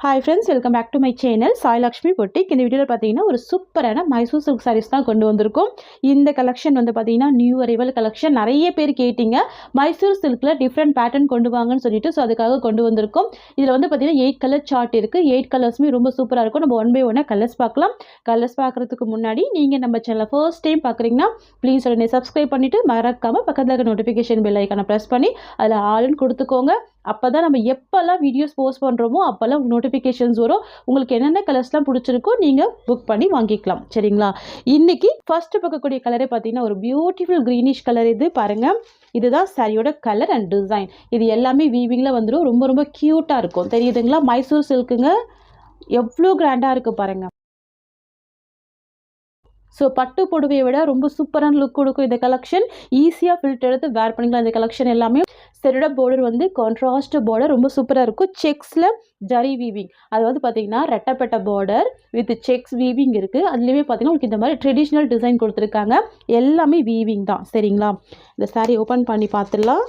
Hi friends, welcome back to my channel Sai Lakshmi Boutique. இந்த வீடியோல பாத்தீங்கன்னா ஒரு சூப்பரான மைசூர் சில்க் sarees தான் கொண்டு வந்திருக்கோம். இந்த கலெக்ஷன் வந்து பாத்தீங்கன்னா நியூ அரைவல் கலெக்ஷன். நிறைய பேர் கேட்டிங்க மைசூர் சில்க்ல டிஃபரண்ட் பேட்டர்ன் கொண்டு வாங்கன்னு சொல்லிட்டு சோ அதுக்காக கொண்டு வந்திருக்கோம். இதுல வந்து பாத்தீங்கன்னா 8 கலர் சார்ட் இருக்கு. 8 கலர்ஸ்மே ரொம்ப சூப்பரா இருக்கும். நம்ம ஒன் பை ஒன்னா கலர்ஸ் பார்க்கலாம். கலர்ஸ் பார்க்கிறதுக்கு முன்னாடி நீங்க நம்ம சேனலை ஃபர்ஸ்ட் டைம் பார்க்குறீங்கன்னா ப்ளீஸ் உடனே சப்ஸ்கிரைப் பண்ணிட்டு மறக்காம பக்கத்துல இருக்க நோட்டிஃபிகேஷன் பெல் ஐகானை பிரஸ் பண்ணி அதில் ஆல்னு கொடுத்துக்கோங்க. அப்போ தான் நம்ம எப்போல்லாம் வீடியோஸ் போஸ்ட் பண்ணுறோமோ அப்போல்லாம் நோட்டிஃபிகேஷன்ஸ் வரும். உங்களுக்கு என்னென்ன கலர்ஸ்லாம் பிடிச்சிருக்கோ நீங்கள் புக் பண்ணி வாங்கிக்கலாம். சரிங்களா? இன்றைக்கி ஃபஸ்ட்டு பார்க்கக்கூடிய கலரே பார்த்தீங்கன்னா ஒரு பியூட்டிஃபுல் க்ரீனிஷ் கலர். இது பாருங்கள், இதுதான் சாரியோட கலர் அண்ட் டிசைன். இது எல்லாமே வீவிங்கில் வந்துடும். ரொம்ப ரொம்ப க்யூட்டாக இருக்கும். தெரியுதுங்களா? மைசூர் சில்க்குங்க, எவ்வளோ கிராண்டாக இருக்குது பாருங்கள். ஸோ பட்டு புடவையை விட ரொம்ப சூப்பரான லுக் கொடுக்கும் இந்த கலெக்ஷன். ஈஸியாக ஃபில்டர் எடுத்து வேர் பண்ணிக்கலாம். இந்த கலெக்ஷன் எல்லாமே செரோட பார்டர் வந்து கான்ட்ராஸ்ட் பார்டர் ரொம்ப சூப்பராக இருக்கும். செக்ஸில் ஜரி வீவிங், அதாவது பார்த்தீங்கன்னா ரெட்டப்பட்ட பார்டர் வித் செக்ஸ் வீவிங் இருக்குது. அதுலேயுமே பார்த்தீங்கன்னா உங்களுக்கு இந்த மாதிரி ட்ரெடிஷ்னல் டிசைன் கொடுத்துருக்காங்க. எல்லாமே வீவிங் தான். சரிங்களா? இந்த சாரீ ஓப்பன் பண்ணி பார்த்துடலாம்.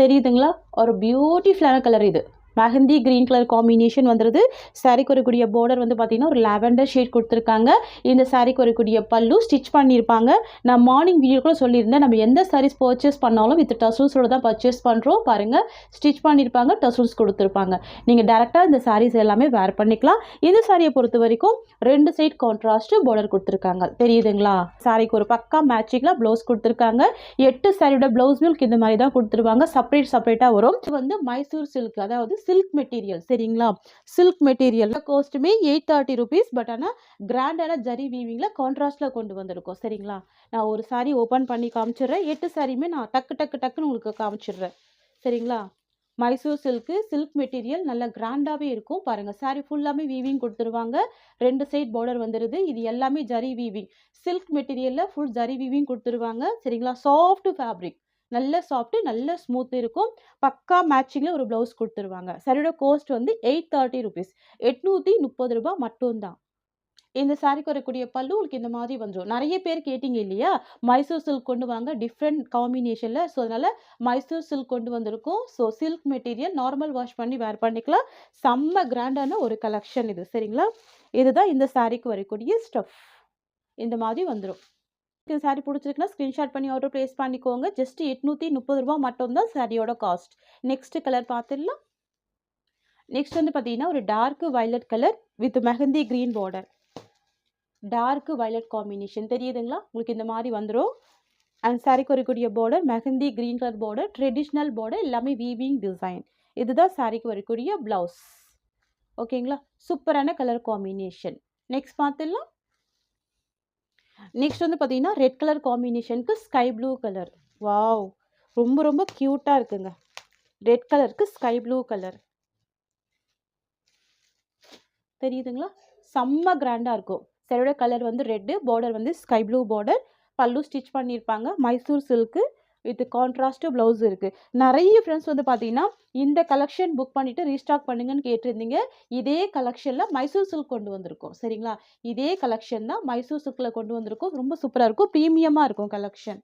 தெரியுதுங்களா? ஒரு பியூட்டிஃபுல்லான கலர். இது மெஹந்தி கிரீன் கலர் காம்பினேஷன் வந்துடுது. சாரிக்கு வரக்கூடிய பார்டர் வந்து பார்த்தீங்கன்னா ஒரு லாவெண்டர் ஷேட் கொடுத்துருக்காங்க. இந்த சாரிக்கு வரக்கூடிய பல்லு ஸ்டிச் பண்ணியிருப்பாங்க. நான் மார்னிங் வீடியோ கூட சொல்லியிருந்தேன், நம்ம எந்த சாரீஸ் பர்ச்சேஸ் பண்ணாலும் வித் டசல்ஸோட தான் பர்ச்சேஸ் பண்ணுறோம். பாருங்கள், ஸ்டிச் பண்ணியிருப்பாங்க, டசல்ஸ் கொடுத்துருப்பாங்க. நீங்கள் டேரெக்டாக இந்த சாரீஸ் எல்லாமே வேர் பண்ணிக்கலாம். இந்த சாரியை பொறுத்த வரைக்கும் 2 சைட் கான்ட்ராஸ்ட் பார்டர் கொடுத்துருக்காங்க. தெரியுதுங்களா? சாரிக்கு ஒரு பக்கா மேட்சிங்கில் ப்ளவுஸ் கொடுத்துருக்காங்க. 8 சாரியோட ப்ளவுஸ் மில்க் இந்த மாதிரி தான் கொடுத்துருவாங்க. செப்பரேட்டாக வரும். இது வந்து மைசூர் சில்க், அதாவது சில்க் மெட்டீரியல். சரிங்களா? சில்க் மெட்டீரியல் காஸ்ட்டுமே 830 rupees. பட் ஆனால் கிராண்டான ஜரி வீவிங்கில் கான்ட்ராஸ்டில் கொண்டு வந்திருக்கோம். சரிங்களா? நான் ஒரு சாரீ ஓப்பன் பண்ணி காமிச்சிடுறேன். 8 சாரியுமே நான் டக்குன்னு உங்களுக்கு காமிச்சிடுறேன். சரிங்களா? மைசூர் சில்க்கு, சில்க் மெட்டீரியல் நல்ல கிராண்டாகவே இருக்கும். பாருங்கள், சாரீ ஃபுல்லாமே வீவிங் கொடுத்துருவாங்க. 2 சைட் பார்டர் வந்துடுது. இது எல்லாமே ஜரி வீவிங். சில்க் மெட்டீரியலில் ஃபுல் ஜரி வீவிங் கொடுத்துருவாங்க. சரிங்களா? சாஃப்ட் ஃபேப்ரிக், நல்ல சாஃப்ட், நல்ல ஸ்மூத் இருக்கும். பக்கா மேட்சிங்கில் ஒரு ப்ளவுஸ் கொடுத்துருவாங்க. சாரியோட காஸ்ட் வந்து 830 rupees, 830 ரூபாய் மட்டும்தான். இந்த சாரிக்கு வரக்கூடிய பல்லு உங்களுக்கு இந்த மாதிரி வந்துடும். நிறைய பேர் கேட்டிங்க இல்லையா, மைசூர் சில்க் கொண்டு வாங்க டிஃப்ரெண்ட் காம்பினேஷனில். ஸோ அதனால் மைசூர் சில்க் கொண்டு வந்திருக்கும். So silk material normal wash பண்ணி வேர் பண்ணிக்கலாம். செம்ம கிராண்டான ஒரு கலெக்ஷன் இது. சரிங்களா? இதுதான் இந்த சாரிக்கு வரக்கூடிய ஸ்டஃப். இந்த மாதிரி வந்துடும். இந்த சாரீ பிடிச்சிருக்குன்னா ஸ்க்ரீன்ஷாட் பண்ணி ஆர்டர் ப்ளேஸ் பண்ணிக்கோங்க. ஜஸ்ட் 830 ரூபா மட்டும்தான் சாரியோட காஸ்ட். நெக்ஸ்ட் கலர் பார்த்துடலாம். நெக்ஸ்ட் வந்து பார்த்தீங்கன்னா ஒரு dark violet colour with mehndi green border. Dark violet combination தெரியுதுங்களா? உங்களுக்கு இந்த மாதிரி வந்துடும். அண்ட் சாரிக்கு வரக்கூடிய border mehndi green colour border, traditional border, எல்லாமே வீவிங் டிசைன். இதுதான் சாரிக்கு வரக்கூடிய ப்ளவுஸ். ஓகேங்களா? சூப்பரான கலர் காம்பினேஷன். நெக்ஸ்ட் பார்த்துடலாம். நெக்ஸ்ட் வந்து பார்த்தீங்கன்னா ரெட் கலர் காம்பினேஷனுக்கு ஸ்கை ப்ளூ கலர். வாவ், ரொம்ப ரொம்ப க்யூட்டாக இருக்குங்க. ரெட் கலருக்கு ஸ்கை ப்ளூ கலர் தெரியுதுங்களா? செம்ம கிராண்டாக இருக்கும். சரியோட கலர் வந்து ரெட்டு, பார்டர் வந்து ஸ்கை ப்ளூ பார்டர், பல்லு ஸ்டிச் பண்ணியிருப்பாங்க. Mysore silk with contrast blouse இருக்குது. நிறைய ஃப்ரெண்ட்ஸ் வந்து பார்த்தீங்கன்னா இந்த கலெக்ஷன் புக் பண்ணிவிட்டு ரீஸ்டாக் பண்ணுங்கன்னு கேட்டிருந்தீங்க. இதே கலெக்ஷனில் மைசூர் சில்க் கொண்டு வந்திருக்கோம். சரிங்களா? இதே கலெக்ஷன் தான் மைசூர் சில்கில் கொண்டு வந்திருக்கோம். ரொம்ப சூப்பராக இருக்கும், ப்ரீமியமாக இருக்கும் கலெக்ஷன்.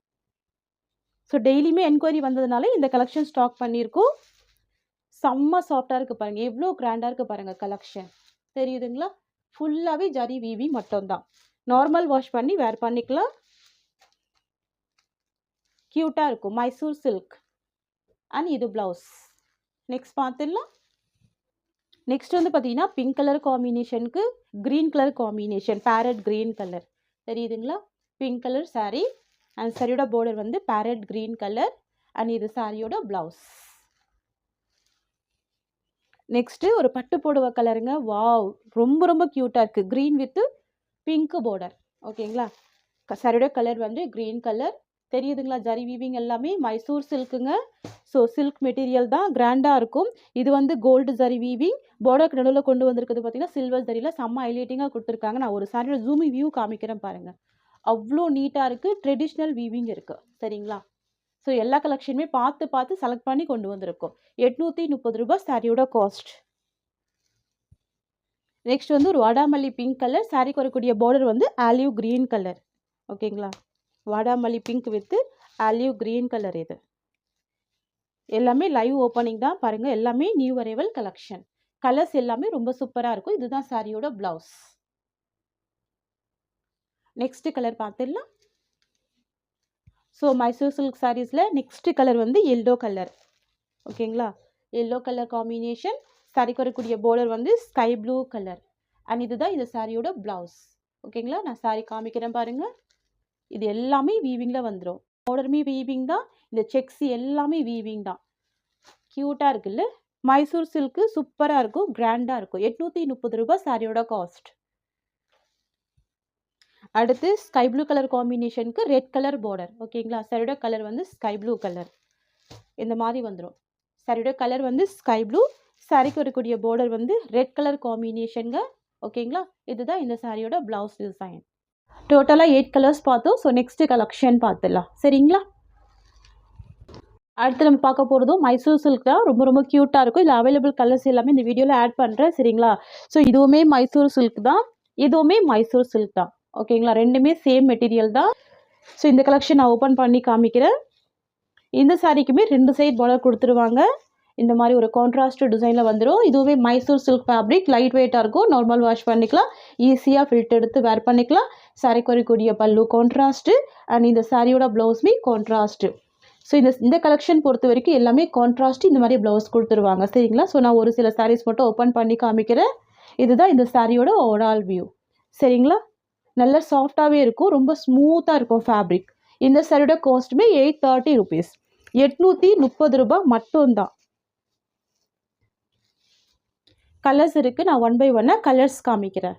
ஸோ டெய்லியுமே என்கொயரி வந்ததுனால இந்த கலெக்ஷன் ஸ்டாக் பண்ணியிருக்கோம். செம்ம சாஃப்டாக இருக்குது பாருங்கள், எவ்வளோ கிராண்டாக இருக்குது பாருங்கள் கலெக்ஷன். தெரியுதுங்களா? ஃபுல்லாகவே ஜரி வீவி மட்டும்தான். நார்மல் வாஷ் பண்ணி வேர் பண்ணிக்கலாம். க்யூட்டாக இருக்கும் மைசூர் சில்க். அண்ட் இது ப்ளவுஸ். நெக்ஸ்ட் பார்த்துடலாம். நெக்ஸ்ட் வந்து பார்த்தீங்கன்னா பிங்க் கலர் காம்பினேஷனுக்கு green colour combination, parrot green colour. தெரியுதுங்களா? பிங்க் கலர் சாரீ அண்ட் சாரியோட பார்டர் வந்து பேரட் க்ரீன் கலர். அண்ட் இது சாரியோட ப்ளவுஸ். நெக்ஸ்ட்டு ஒரு பட்டு புடவை கலருங்க. வாவ், ரொம்ப ரொம்ப க்யூட்டாக இருக்குது. Green with pink border. ஓகேங்களா? சாரியோட கலர் வந்து க்ரீன் கலர். தெரியுதுங்களா? ஜரி வீவிங் எல்லாமே மைசூர் சில்க்குங்க. ஸோ சில்க் மெட்டீரியல் தான், கிராண்டாக இருக்கும். இது வந்து கோல்டு ஜரி வீவிங். பார்டருக்கு நடுவில் கொண்டு வந்திருக்கிறது பார்த்தீங்கன்னா சில்வர் ஜரியில் செம்ம ஹைலைட்டிங்காக கொடுத்துருக்காங்க. நான் ஒரு சாரியோட ஜூமி வியூ காமிக்கிறேன் பாருங்கள். அவ்வளோ நீட்டாக இருக்குது. ட்ரெடிஷ்னல் வீவிங் இருக்குது. சரிங்களா? ஸோ எல்லா கலெக்ஷனுமே பார்த்து செலக்ட் பண்ணி கொண்டு வந்திருக்கோம். 830 ரூபாய் சாரியோட காஸ்ட். நெக்ஸ்ட் வந்து ஒரு வாடாமல்லி பிங்க் கலர். சாரிக்கு வரக்கூடிய பார்டர் வந்து ஆலிவ் க்ரீன் கலர். ஓகேங்களா? வாடாமல்லி pink with olive green colour. இது எல்லாமே லைவ் ஓப்பனிங் தான் பாருங்கள். எல்லாமே நியூ அரைவல் கலெக்ஷன். கலர்ஸ் எல்லாமே ரொம்ப சூப்பராக இருக்கும். இதுதான் சாரியோட ப்ளவுஸ். நெக்ஸ்ட் கலர் பார்த்துடலாம். ஸோ மைசூர் சில்க் சாரீஸில் நெக்ஸ்ட் கலர் வந்து எல்லோ கலர். ஓகேங்களா, எல்லோ கலர் காம்பினேஷன். சாரிக்கு வரக்கூடிய பார்டர் வந்து ஸ்கை ப்ளூ கலர். அண்ட் இதுதான் இந்த சாரியோட ப்ளவுஸ். ஓகேங்களா, நான் சாரி காமிக்கிறேன் பாருங்கள். இது எல்லாமே வீவிங்கில் வந்துடும். பார்டருமே வீவிங் தான். இந்த செக்ஸ் எல்லாமே வீவிங் தான். க்யூட்டாக இருக்குல்ல. மைசூர் சில்க்கு சூப்பராக இருக்கும், கிராண்டாக இருக்கும். 830 ரூபாய் சாரியோட காஸ்ட். அடுத்து ஸ்கை ப்ளூ கலர் காம்பினேஷனுக்கு ரெட் கலர் பார்டர். ஓகேங்களா, சாரியோட கலர் வந்து ஸ்கை ப்ளூ கலர். இந்த மாதிரி வந்துடும். சாரியோட கலர் வந்து ஸ்கை ப்ளூ. சாரிக்கு வரக்கூடிய பார்டர் வந்து ரெட் கலர் காம்பினேஷனுங்க. ஓகேங்களா, இதுதான் இந்த சாரியோட ப்ளவுஸ் டிசைன். டோட்டலாக 8 கலர்ஸ் பார்த்தோம். ஸோ நெக்ஸ்ட் கலெக்ஷன் பார்த்துடலாம். சரிங்களா, அடுத்து நம்ம பார்க்க போகிறதும் மைசூர் சில்க் தான். ரொம்ப ரொம்ப க்யூட்டாக இருக்கும். இதில் அவைலபிள் கலர்ஸ் எல்லாமே இந்த வீடியோவில் ஆட் பண்ணுறேன். சரிங்களா, ஸோ இதுவுமே மைசூர் சில்க் தான், இதுவுமே மைசூர் சில்க் தான். ஓகேங்களா, ரெண்டுமே சேம் மெட்டீரியல் தான். ஸோ இந்த கலெக்ஷன் நான் ஓப்பன் பண்ணி காமிக்கிறேன். இந்த சாரிக்குமே 2 சைட் பார்டர் கொடுத்துருவாங்க. இந்த மாதிரி ஒரு கான்ட்ராஸ்ட் டிசைனில் வந்துடும். இதுவே மைசூர் சில்க் ஃபேப்ரிக், லைட் வெயிட்டாக இருக்கும். நார்மல் வாஷ் பண்ணிக்கலாம், ஈஸியாக ஃபில்ட் எடுத்து வேர் பண்ணிக்கலாம். சாரிக்கு வரக்கூடிய பல்லு கான்ட்ராஸ்ட்டு அண்ட் இந்த சாரியோட ப்ளவுஸ்மே கான்ட்ராஸ்ட்டு. ஸோ இந்த கலெக்ஷன் பொறுத்த வரைக்கும் எல்லாமே கான்ட்ராஸ்ட் இந்த மாதிரி ப்ளவுஸ் கொடுத்துருவாங்க. சரிங்களா, ஸோ நான் ஒரு சில சாரீஸ் மட்டும் ஓப்பன் பண்ணி காமிக்கிறேன். இதுதான் இந்த சாரியோட ஓவரால் வியூ. சரிங்களா, நல்ல சாஃப்டாகவே இருக்கும், ரொம்ப ஸ்மூத்தாக இருக்கும் ஃபேப்ரிக். இந்த சாரியோட காஸ்ட்டுமே 830 ருபீஸ். 830 ரூபாய் மட்டும்தான். கலர்ஸ் இருக்குது. நான் 1 by 1 கலர்ஸ் காமிக்கிறேன்.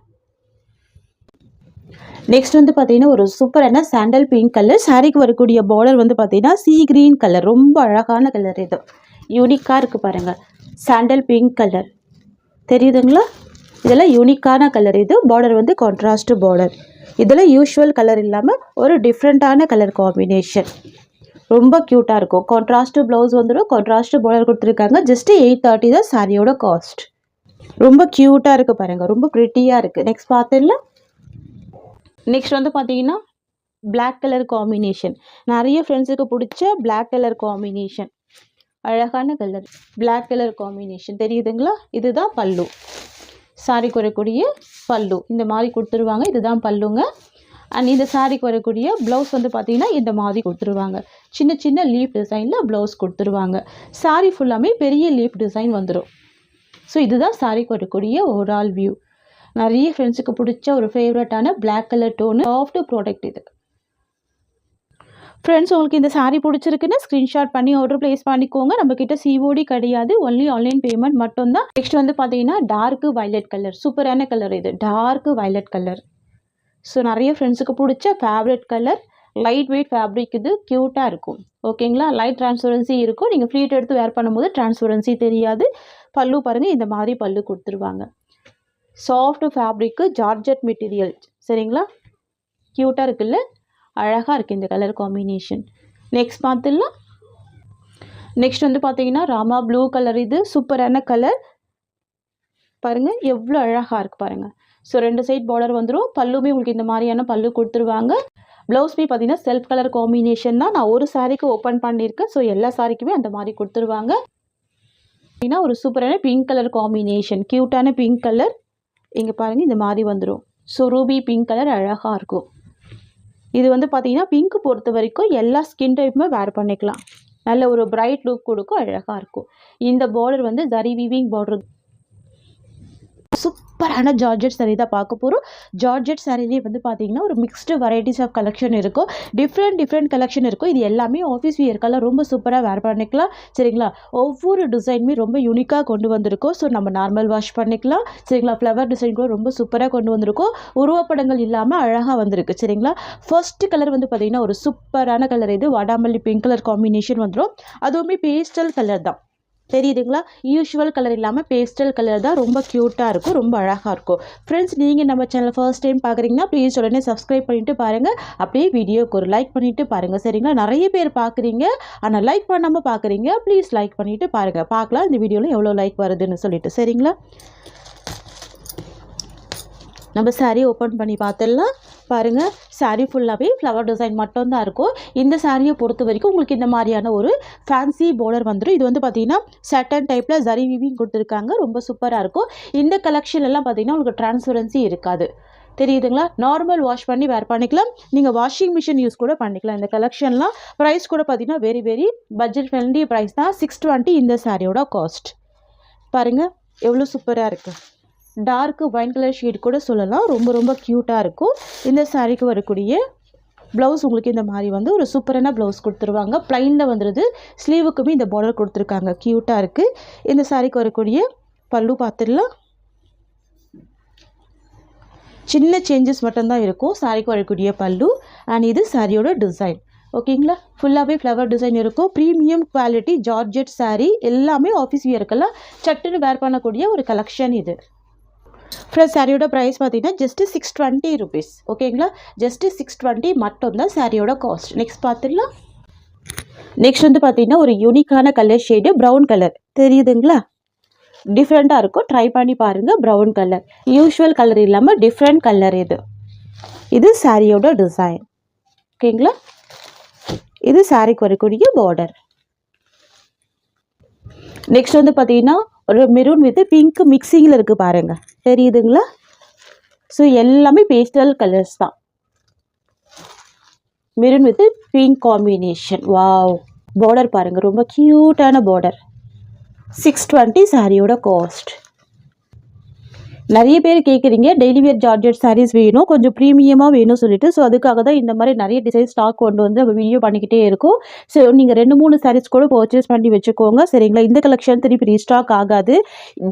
நெக்ஸ்ட் வந்து பார்த்தீங்கன்னா ஒரு சூப்பரான சாண்டல் பிங்க் கலர். சாரிக்கு வரக்கூடிய பார்டர் வந்து பார்த்தீங்கன்னா சீ கிரீன் கலர். ரொம்ப அழகான கலர், இது யூனிக்காக இருக்குது பாருங்கள். சாண்டல் பிங்க் கலர் தெரியுதுங்களா, இதெல்லாம் யூனிக்கான கலர். இது பார்டர் வந்து கான்ட்ராஸ்ட் பார்டர். இதில் யூஷுவல் கலர் இல்லாமல் ஒரு டிஃப்ரெண்ட்டான கலர் காம்பினேஷன். ரொம்ப க்யூட்டாக இருக்கும். கான்ட்ராஸ்ட் ப்ளவுஸ் வந்துடும், கான்ட்ராஸ்ட் பார்டர் கொடுத்துருக்காங்க. ஜஸ்ட் 830 தான் சாரியோட காஸ்ட். ரொம்ப க்யூட்டாக இருக்குது பாருங்கள், ரொம்ப ப்ரிட்டியாக இருக்குது. நெக்ஸ்ட் பார்த்துடலாம். நெக்ஸ்ட் வந்து பார்த்தீங்கன்னா பிளாக் கலர் காம்பினேஷன். நிறைய ஃப்ரெண்ட்ஸுக்கு பிடிச்ச பிளாக் கலர் காம்பினேஷன். அழகான கலர் பிளாக் கலர் காம்பினேஷன் தெரியுதுங்களா. இதுதான் பல்லு. சாரிக்கு வரக்கூடிய பல்லு இந்த மாதிரி கொடுத்துருவாங்க. இதுதான் பல்லுங்க. அண்ட் இந்த சாரிக்கு வரக்கூடிய ப்ளவுஸ் வந்து பார்த்தீங்கன்னா இந்த மாதிரி கொடுத்துருவாங்க. சின்ன சின்ன லீஃப் டிசைனில் ப்ளவுஸ் கொடுத்துருவாங்க. சாரி ஃபுல்லாமே பெரிய லீஃப் டிசைன் வந்துடும். ஸோ இதுதான் சாரிக்கு வரக்கூடிய ஓவரால் வியூ. நிறைய ஃப்ரெண்ட்ஸுக்கு பிடிச்ச ஒரு ஃபேவரட்டான black colour tone soft product இது. ஃப்ரெண்ட்ஸ், உங்களுக்கு இந்த சாரீ பிடிச்சிருக்குன்னு ஸ்க்ரீன்ஷாட் பண்ணி ஆர்டர் ப்ளேஸ் பண்ணிக்கோங்க. நம்மக்கிட்ட சிஓடி கிடையாது, ஒன்லி ஆன்லைன் பேமெண்ட் மட்டும்தான். நெக்ஸ்ட் வந்து பார்த்தீங்கன்னா டார்க்கு வயலட் கலர். சூப்பரான கலர் இது, டார்க்கு வயலட் கலர். ஸோ நிறைய ஃப்ரெண்ட்ஸுக்கு பிடிச்ச favourite colour. Light weight fabric, இது க்யூட்டாக இருக்கும். ஓகேங்களா, லைட் டிரான்ஸ்பரன்சி இருக்கும். நீங்கள் ஃப்ளீட் எடுத்து வேர் பண்ணும்போது டிரான்ஸ்பரன்சி தெரியாது. பல்லு பாருங்கள், இந்த மாதிரி பல்லு கொடுத்துருவாங்க. Soft fabric, georgette material. சரிங்களா, க்யூட்டாக இருக்குல்ல, அழகாக இருக்குது இந்த கலர் காம்பினேஷன். நெக்ஸ்ட் பார்த்துடலாம். நெக்ஸ்ட் வந்து பார்த்தீங்கன்னா ராமா ப்ளூ கலர். இது சூப்பரான கலர் பாருங்கள், எவ்வளோ அழகாக இருக்குது பாருங்கள். ஸோ 2 சைட் பார்டர் வந்துடும். பல்லுமே உங்களுக்கு இந்த மாதிரியான பல்லு கொடுத்துருவாங்க. ப்ளவுஸ்மே பார்த்தீங்கன்னா செல்ஃப் கலர் காம்பினேஷன் தான். நான் ஒரு சாரிக்கு ஓப்பன் பண்ணியிருக்கேன். ஸோ எல்லா சாரிக்குமே அந்த மாதிரி கொடுத்துருவாங்க. அப்படின்னா ஒரு சூப்பரான பிங்க் கலர் காம்பினேஷன், க்யூட்டான பிங்க் கலர். இங்கே பாருங்கள், இந்த மாதிரி வந்துடும். ஸோ ரூபி பிங்க் கலர் அழகாக இருக்கும். இது வந்து பார்த்தீங்கன்னா பிங்க் பொறுத்த வரைக்கும் எல்லா ஸ்கின் டைப்புமே வேர் பண்ணிக்கலாம். நல்ல ஒரு பிரைட் லுக் கொடுக்கும், அழகாக இருக்கும். இந்த பார்டர் வந்து ஜரி வீவிங் பார்டர். சூப்பரான ஜார்ஜெட் சாரீ தான் பார்க்க போகிறோம். ஜார்ஜெட் சாரீலேயே வந்து பார்த்தீங்கன்னா ஒரு மிக்ஸ்டு வெரைட்டிஸ் ஆஃப் கலெக்ஷன் இருக்கும். டிஃப்ரெண்ட் கலெக்ஷன் இருக்கும். இது எல்லாமே ஆஃபீஸ் வியர்க்கெல்லாம் ரொம்ப சூப்பராக வேர் பண்ணிக்கலாம். சரிங்களா, ஒவ்வொரு டிசைனுமே ரொம்ப யூனிக்காக கொண்டு வந்திருக்கோம். ஸோ நம்ம நார்மல் வாஷ் பண்ணிக்கலாம். சரிங்களா, ஃப்ளவர் டிசைன் கூட ரொம்ப சூப்பராக கொண்டு வந்திருக்கோம். உருவப்படங்கள் இல்லாமல் அழகாக வந்திருக்கு. சரிங்களா, ஃபர்ஸ்ட் கலர் வந்து பார்த்தீங்கன்னா ஒரு சூப்பரான கலர். இது வாடாமல்லி பிங்க் கலர் காம்பினேஷன் வந்துடும். அதுவுமே பேஸ்டல் கலர் தான். தெரியுதுங்களா, யூஷுவல் கலர் இல்லாமல் பேஸ்டல் கலர் தான். ரொம்ப க்யூட்டாக இருக்கும், ரொம்ப அழகாக இருக்கும். ஃப்ரெண்ட்ஸ், நீங்கள் நம்ம சேனல் ஃபர்ஸ்ட் டைம் பார்க்குறீங்கன்னா ப்ளீஸ் உடனே சப்ஸ்கிரைப் பண்ணிவிட்டு பாருங்கள். அப்படியே வீடியோக்கு ஒரு லைக் பண்ணிவிட்டு பாருங்கள். சரிங்களா, நிறைய பேர் பார்க்குறீங்க ஆனால் லைக் பண்ணாமல் பார்க்குறீங்க. ப்ளீஸ் லைக் பண்ணிவிட்டு பாருங்கள். பார்க்கலாம் இந்த வீடியோவில் எவ்வளோ லைக் வருதுன்னு சொல்லிட்டு. சரிங்களா, நம்ம சாரீ ஓப்பன் பண்ணி பார்த்துடலாம். பாருங்கள் saree ஃபுல்லாகவே ஃப்ளவர் டிசைன் மட்டும்தான் இருக்கும். இந்த சாரியை பொறுத்த வரைக்கும் உங்களுக்கு இந்த மாதிரியான ஒரு ஃபேன்சி பார்டர் வந்துடும். இது வந்து பார்த்தீங்கன்னா சட்டன் டைப்பில் ஜரி வீவிங் கொடுத்துருக்காங்க. ரொம்ப சூப்பராக இருக்கும். இந்த கலெக்ஷன் எல்லாம் பார்த்தீங்கன்னா உங்களுக்கு டிரான்ஸ்பரன்சி இருக்காது. தெரியுதுங்களா? நார்மல் வாஷ் பண்ணி வேர் பண்ணிக்கலாம். நீங்கள் வாஷிங் மிஷின் யூஸ் கூட பண்ணிக்கலாம். இந்த கலெக்ஷன்லாம் ப்ரைஸ் கூட பார்த்தீங்கன்னா very very budget friendly price தான். 620 இந்த சாரியோட காஸ்ட். பாருங்கள் எவ்வளோ சூப்பராக இருக்குது. டார்க் ஒயின் கலர் ஷேட் கூட சொல்லலாம். ரொம்ப ரொம்ப க்யூட்டாக இருக்கும். இந்த சாரீக்கு வரக்கூடிய ப்ளவுஸ் உங்களுக்கு இந்த மாதிரி வந்து ஒரு சூப்பரான ப்ளவுஸ் கொடுத்துருவாங்க. ப்ளைனில் வந்துடுது. ஸ்லீவுக்குமே இந்த பார்டர் கொடுத்துருக்காங்க. க்யூட்டாக இருக்குது. இந்த சாரீக்கு வரக்கூடிய பல்லு பார்த்துடலாம். சின்ன சேஞ்சஸ் மட்டும்தான் இருக்கும் சாரீக்கு வரக்கூடிய பல்லு. அண்ட் இது சாரியோட டிசைன். ஓகேங்களா? ஃபுல்லாகவே ஃப்ளவர் டிசைன் இருக்கும். Premium quality georgette sari. எல்லாமே ஆஃபீஸ் வியருக்கெல்லாம் சட்டுன்னு வேர் பண்ணக்கூடிய ஒரு கலெக்ஷன் இது. ஃப்ரெஷ் சாரியோட ப்ரைஸ் பார்த்தீங்கன்னா ஜஸ்ட்டு 620 ருபீஸ். ஓகேங்களா? ஜஸ்ட்டு 620 மட்டும்தான் சாரியோட காஸ்ட். நெக்ஸ்ட் பார்த்துடலாம். நெக்ஸ்ட் வந்து பார்த்தீங்கன்னா ஒரு யூனிக்கான கலர் ஷேடு ப்ரௌன் கலர். தெரியுதுங்களா? டிஃப்ரெண்ட்டாக இருக்கும். ட்ரை பண்ணி பாருங்கள். ப்ரௌன் கலர் யூஷுவல் கலர் இல்லாமல் டிஃப்ரெண்ட் கலர் இது. இது சாரியோட டிசைன். ஓகேங்களா? இது சாரிக்கு வரக்கூடிய பார்டர். நெக்ஸ்ட் வந்து பார்த்தீங்கன்னா ஒரு மெரூன் வித் பிங்க் மிக்சிங்கில் இருக்குது பாருங்கள். தெரியுதுங்களா? ஸோ எல்லாமே பேஸ்டல் கலர்ஸ் தான். Maroon with pink combination. Wow! Border பாருங்கள். ரொம்ப க்யூட்டான பார்டர். 620 சாரியோட காஸ்ட். நிறைய பேர் கேட்குறீங்க டெய்லி வேர் ஜார்ஜெட் சாரீஸ் வேணும், கொஞ்சம் ப்ரீமியமாக வேணும் சொல்லிட்டு. ஸோ அதுக்காக தான் இந்த மாதிரி நிறைய டிசைன் ஸ்டாக் கொண்டு வந்து நம்ம வீடியோ பண்ணிக்கிட்டே இருக்கும். ஸோ நீங்கள் 2-3 சாரீஸ் கூட பர்ச்சேஸ் பண்ணி வச்சுக்கோங்க. சரிங்களா? இந்த கலெக்ஷன் திருப்பி ரீஸ்டாக் ஆகாது.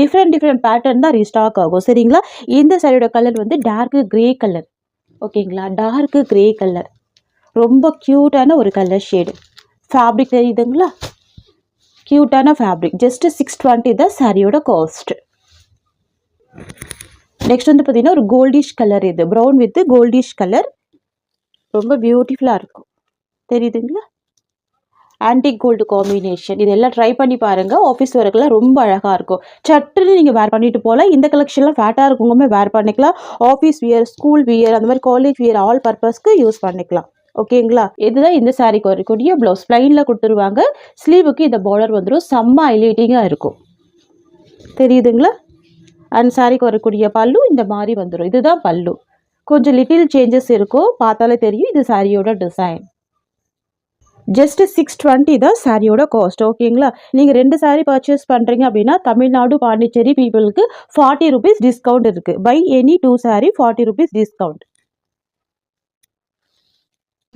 டிஃப்ரெண்ட் பேட்டர்ன் தான் ரீஸ்டாக் ஆகும். சரிங்களா? இந்த சாரியோட கலர் வந்து டார்க் கிரே கலர். ஓகேங்களா? Dark grey colour. ரொம்ப க்யூட்டான ஒரு கலர் ஷேடு. ஃபேப்ரிக் தெரியுதுங்களா? க்யூட்டான ஃபேப்ரிக். ஜஸ்ட் 620 தான் சாரியோட காஸ்ட். நெக்ஸ்ட் வந்து பார்த்தீங்கன்னா ஒரு கோல்டிஷ் கலர். இது ப்ரௌன் வித் கோல்டிஷ் கலர். ரொம்ப பியூட்டிஃபுல்லாக இருக்கும். தெரியுதுங்களா? Antique gold combination. இதெல்லாம் ட்ரை பண்ணி பாருங்கள். ஆஃபீஸ் ஒர்க்கெலாம் ரொம்ப அழகாக இருக்கும். சட்டுன்னு நீங்கள் வேர் பண்ணிட்டு போகலாம். இந்த கலெக்ஷன்லாம் ஃபேட்டாக இருக்கவங்க வேர் பண்ணிக்கலாம். ஆஃபீஸ் வியர், ஸ்கூல் வியர், அந்த மாதிரி காலேஜ் வியர் ஆல் பர்பஸ்க்கு யூஸ் பண்ணிக்கலாம். ஓகேங்களா? இதுதான் இந்த சாரிக்கு வரக்கூடிய ப்ளவுஸ். ப்ளைனில் கொடுத்துருவாங்க. ஸ்லீவுக்கு இந்த பார்டர் வந்துடும். செம்ம ஹைலைட்டிங்காக இருக்கும். தெரியுதுங்களா? அண்ட் சாரிக்கு வரக்கூடிய பல்லு இந்த மாதிரி வந்துடும். இதுதான் பல்லு. கொஞ்சம் லிட்டில் சேஞ்சஸ் இருக்கும். பார்த்தாலே தெரியும். இது சாரியோட டிசைன். ஜஸ்ட் 620 தான் சாரியோட காஸ்ட். ஓகேங்களா? நீங்கள் 2 சாரீ பர்ச்சேஸ் பண்ணுறீங்க அப்படின்னா தமிழ்நாடு பாண்டிச்சேரி பீப்புளுக்கு 40 ருபீஸ் டிஸ்கவுண்ட் இருக்குது. Buy any 2 sari 40 rupees discount.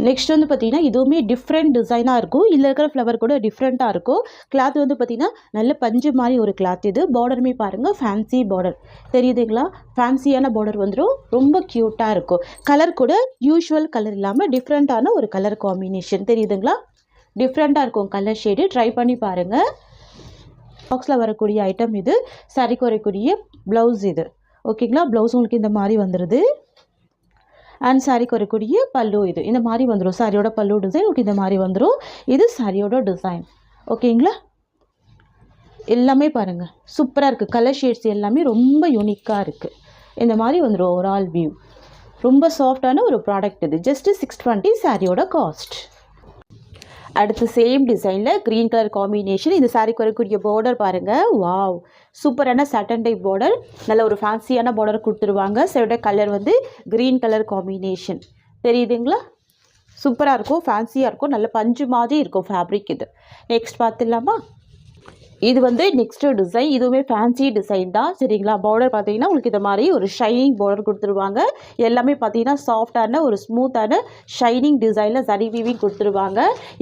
Next வந்து பார்த்தீங்கன்னா இதுவுமே டிஃப்ரெண்ட் டிசைனாக இருக்கும். இதில் இருக்கிற ஃப்ளவர் கூட டிஃப்ரெண்ட்டாக இருக்கும். கிளாத் வந்து பார்த்தீங்கன்னா நல்ல பஞ்சு மாதிரி ஒரு கிளாத். இது பார்டருமே பாருங்கள் ஃபேன்சி பார்டர். தெரியுதுங்களா? ஃபேன்சியான பார்டர் வந்துடும். ரொம்ப க்யூட்டாக இருக்கும். கலர் கூட யூஷுவல் கலர் இல்லாமல் டிஃப்ரெண்ட்டான ஒரு கலர் காம்பினேஷன். தெரியுதுங்களா? டிஃப்ரெண்ட்டாக இருக்கும் கலர் ஷேடு. ட்ரை பண்ணி பாருங்கள். பாக்ஸில் வரக்கூடிய ஐட்டம் இது. சாரிக்கு வரக்கூடிய ப்ளவுஸ் இது. ஓகேங்களா? ப்ளவுஸ் உங்களுக்கு இந்த மாதிரி வந்துடுது. அண்ட் சாரிக்கு வரக்கூடிய பல்லு இது. இந்த மாதிரி வந்துடும். சாரியோட பல்லு டிசைன் உங்களுக்கு இந்த மாதிரி வந்துடும். இது சாரியோட டிசைன். ஓகேங்களா? எல்லாமே பாருங்கள் சூப்பராக இருக்குது. கலர் ஷேட்ஸ் எல்லாமே ரொம்ப யூனிக்காக இருக்குது. இந்த மாதிரி வந்துடும் ஓவரால் வியூ. ரொம்ப சாஃப்டான ஒரு ப்ராடக்ட் இது. ஜஸ்ட் 620 சாரியோட காஸ்ட். அடுத்து சேம் டிசைனில் க்ரீன் கலர் காம்பினேஷன். இந்த சாரிக்கு வரக்கூடிய பார்டர் பாருங்கள். வாவ்! சூப்பரான சாட்டன் டைப் பார்டர். நல்ல ஒரு ஃபேன்சியான பார்டர் கொடுத்துருவாங்க. சாரியோட கலர் வந்து க்ரீன் கலர் காம்பினேஷன். தெரியுதுங்களா? சூப்பராக இருக்கும். ஃபேன்சியாக இருக்கும். நல்ல பஞ்சு மாதிரி இருக்கும் ஃபேப்ரிக் இது. நெக்ஸ்ட் பார்த்துடலாமா? இது வந்து நெக்ஸ்ட்டு டிசைன். இதுவுமே ஃபேன்சி டிசைன் தான். சரிங்களா? பார்டர் பார்த்தீங்கன்னா உங்களுக்கு இந்த மாதிரி ஒரு ஷைனிங் பார்டர் கொடுத்துருவாங்க. எல்லாமே பார்த்தீங்கன்னா சாஃப்டான ஒரு ஸ்மூத்தான ஷைனிங் டிசைனில் சரி வீவிங் கொடுத்துருவாங்க.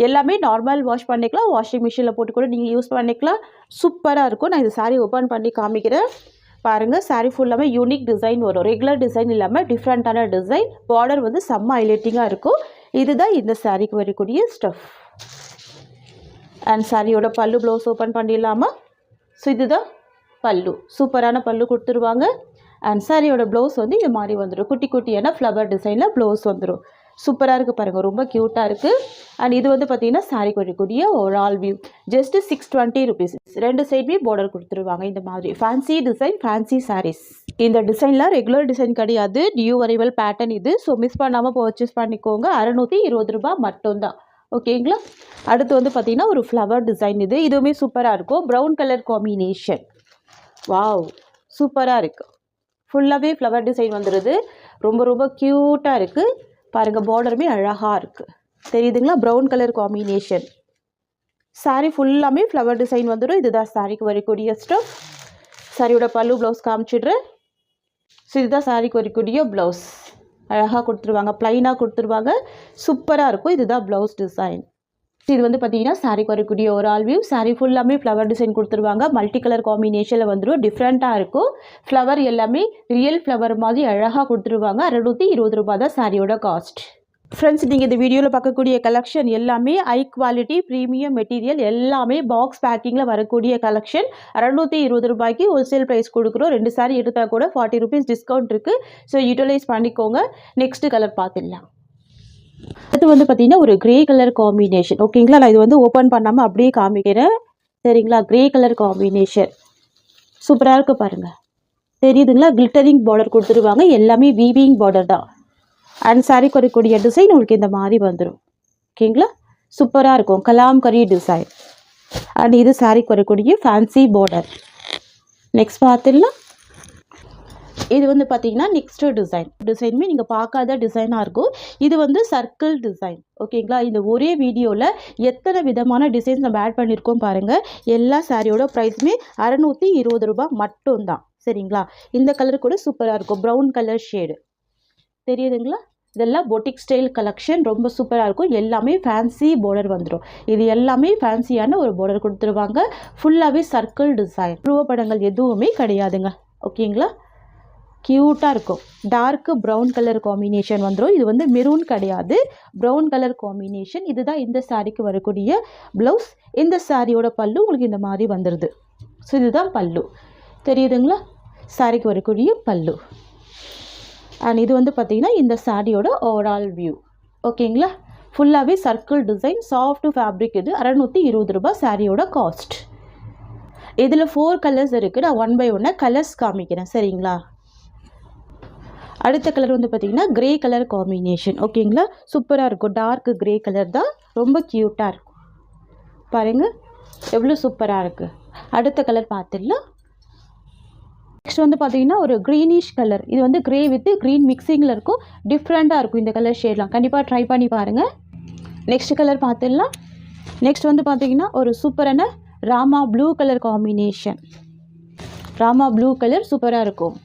எல்லாமே நார்மல் வாஷ் பண்ணிக்கலாம். வாஷிங் மிஷினில் போட்டு கூட நீங்கள் யூஸ் பண்ணிக்கலாம். சூப்பராக இருக்கும். நான் இந்த சாரீ ஓப்பன் பண்ணி காமிக்கிறேன். பாருங்கள். சாரீ ஃபுல்லாமே யூனிக் டிசைன் வரும். ரெகுலர் டிசைன் இல்லாமல் டிஃப்ரெண்ட்டான டிசைன். பார்டர் வந்து செம்ம ஹைலைட்டிங்காக இருக்கும். இதுதான் இந்த சாரீக்கு வரக்கூடிய ஸ்டஃப். அண்ட் சாரியோட பல்லு ப்ளவுஸ் ஓப்பன் பண்ணிடலாமா? ஸோ இதுதான் பல்லு. சூப்பரான பல்லு கொடுத்துருவாங்க. அண்ட் சாரியோட ப்ளவுஸ் வந்து இந்த மாதிரி வந்துடும். குட்டி குட்டியான ஃப்ளவர் டிசைனில் ப்ளவுஸ் வந்துடும். சூப்பராக இருக்குது பாருங்கள், ரொம்ப க்யூட்டாக இருக்குது. அண்ட் இது வந்து பார்த்தீங்கன்னா சாரிக்கு வரக்கூடிய ஒரு ஆல் வியூ. Just 620 rupees. ரெண்டு சைடுமே பார்டர் கொடுத்துருவாங்க. இந்த மாதிரி ஃபேன்சி டிசைன், ஃபேன்சி சாரீஸ். இந்த டிசைனில் ரெகுலர் டிசைன் கிடையாது, நியூ அரைவல் பேட்டர்ன் இது. ஸோ மிஸ் பண்ணாமல் பர்ச்சேஸ் பண்ணிக்கோங்க. 620 ரூபாய் மட்டும்தான். ஓகேங்களா. அடுத்து வந்து பார்த்தீங்கன்னா ஒரு ஃப்ளவர் டிசைன் இது. இதுவுமே சூப்பராக இருக்கும். Brown colour combination. வாவ், சூப்பராக இருக்குது. ஃபுல்லாகவே ஃப்ளவர் டிசைன் வந்துடுது. ரொம்ப ரொம்ப க்யூட்டாக இருக்குது பாருங்கள். பார்டருமே அழகாக இருக்குது, தெரியுதுங்களா? Brown colour combination. சாரீ ஃபுல்லாமே ஃப்ளவர் டிசைன் வந்துடும். இதுதான் சாரிக்கு வரக்கூடிய ஸ்டஃப். சாரியோட பல்லு ப்ளவுஸ் காமிச்சிடுறேன். ஸோ இதுதான் சாரிக்கு வரக்கூடிய ப்ளவுஸ். அழகாக கொடுத்துருவாங்க, ப்ளைனாக கொடுத்துருவாங்க, சூப்பராக இருக்கும். இதுதான் ப்ளவுஸ் டிசைன். இது வந்து பார்த்தீங்கன்னா சாரிக்கு வரக்கூடிய ஒரு ஆல் வியூ. சாரி ஃபுல்லாமே ஃப்ளவர் டிசைன் கொடுத்துருவாங்க. மல்டி கலர் காம்பினேஷனில் வந்துடும். டிஃப்ரெண்ட்டாக இருக்கும். ஃப்ளவர் எல்லாமே ரியல் ஃப்ளவர் மாதிரி அழகாக கொடுத்துருவாங்க. 620 ரூபாய் தான் சாரியோட காஸ்ட். ஃப்ரெண்ட்ஸ், நீங்கள் இந்த வீடியோவில் பார்க்கக்கூடிய கலெக்ஷன் எல்லாமே ஹை குவாலிட்டி ப்ரீமியம் மெட்டீரியல், எல்லாமே பாக்ஸ் பேக்கிங்கில் வரக்கூடிய கலெக்ஷன். 620 ரூபாய்க்கு ஹோல்சேல் ப்ரைஸ் கொடுக்குறோம். 2 சாரி எடுத்தால் கூட 40 ருபீஸ் டிஸ்கவுண்ட் இருக்குது. ஸோ யூட்டிலைஸ் பண்ணிக்கோங்க. நெக்ஸ்ட் கலர் பார்த்துடலாம். அது வந்து பார்த்தீங்கன்னா ஒரு கிரே கலர் காம்பினேஷன். ஓகேங்களா, நான் இது வந்து ஓப்பன் பண்ணாமல் அப்படியே காமிக்கிறேன். சரிங்களா, கிரே கலர் காம்பினேஷன் சூப்பராக இருக்குது பாருங்கள், தெரியுதுங்களா? கிளிட்டரிங் பார்டர் கொடுத்துருவாங்க. எல்லாமே வீவிங் பார்டர் தான். அண்ட் சாரி வரக்கூடிய டிசைன் உங்களுக்கு இந்த மாதிரி வந்துடும். ஓகேங்களா, சூப்பராக இருக்கும். கலாம்கரி டிசைன். அண்ட் இது சாரிக்கு வரக்கூடிய ஃபேன்சி பார்டர். நெக்ஸ்ட் பார்த்துடலாம். இது வந்து பார்த்தீங்கன்னா நெக்ஸ்ட்டு டிசைனுமே நீங்கள் பார்க்காத டிசைனாக இருக்கும். இது வந்து சர்க்கிள் டிசைன். ஓகேங்களா, இந்த ஒரே வீடியோவில் எத்தனை விதமான டிசைன்ஸ் நம்ம ஆட் பண்ணியிருக்கோம் பாருங்கள். எல்லா சாரியோட ப்ரைஸுமே 620 ரூபாய் மட்டும்தான். சரிங்களா, இந்த கலர் கூட சூப்பராக இருக்கும். ப்ரௌன் கலர் ஷேடு தெரியுதுங்களா? இதெல்லாம் பொட்டிக் ஸ்டைல் கலெக்ஷன், ரொம்ப சூப்பராக இருக்கும். எல்லாமே ஃபேன்சி பார்டர் வந்துடும். இது எல்லாமே ஃபேன்சியான ஒரு பார்டர் கொடுத்துருவாங்க. ஃபுல்லாகவே சர்க்கிள் டிசைன். உருவப்படங்கள் எதுவுமே கிடையாதுங்க. ஓகேங்களா, க்யூட்டாக இருக்கும். டார்க்கு ப்ரௌன் கலர் காம்பினேஷன் வந்துடும். இது வந்து மெரூன் கிடையாது, ப்ரௌன் கலர் காம்பினேஷன். இதுதான் இந்த சாரிக்கு வரக்கூடிய ப்ளவுஸ். இந்த சாரியோட பல்லு உங்களுக்கு இந்த மாதிரி வந்துடுது. ஸோ இதுதான் பல்லு, தெரியுதுங்களா? சாரிக்கு வரக்கூடிய பல்லு. அண்ட் இது வந்து பார்த்திங்கன்னா இந்த சாரியோட ஓவரால் வியூ. ஓகேங்களா, ஃபுல்லாகவே சர்க்கிள் டிசைன், சாஃப்ட் ஃபேப்ரிக். இது 620 ரூபாய் சாரியோட காஸ்ட். இதில் 4 கலர்ஸ் இருக்குது. நான் 1 by 1 கலர்ஸ் காமிக்கிறேன். சரிங்களா, அடுத்த கலர் வந்து பார்த்திங்கன்னா கிரே கலர் காம்பினேஷன். ஓகேங்களா, சூப்பராக இருக்கும். டார்க் கிரே கலர் தான், ரொம்ப க்யூட்டாக இருக்கும். பாருங்கள் எவ்வளோ சூப்பராக இருக்குது. அடுத்த கலர் பார்த்துடலாம். நெக்ஸ்ட் வந்து பார்த்தீங்கன்னா ஒரு க்ரீனிஷ் கலர். இது வந்து கிரே வித் க்ரீன் மிக்சிங்கில் இருக்கும். டிஃப்ரெண்ட்டாக இருக்கும் இந்த கலர் ஷேட்லாம். கண்டிப்பாக ட்ரை பண்ணி பாருங்கள். நெக்ஸ்ட் கலர் பார்த்துடலாம். நெக்ஸ்ட் வந்து பார்த்தீங்கன்னா ஒரு சூப்பரான Rama blue colour combination. Rama blue colour சூப்பராக இருக்கும்.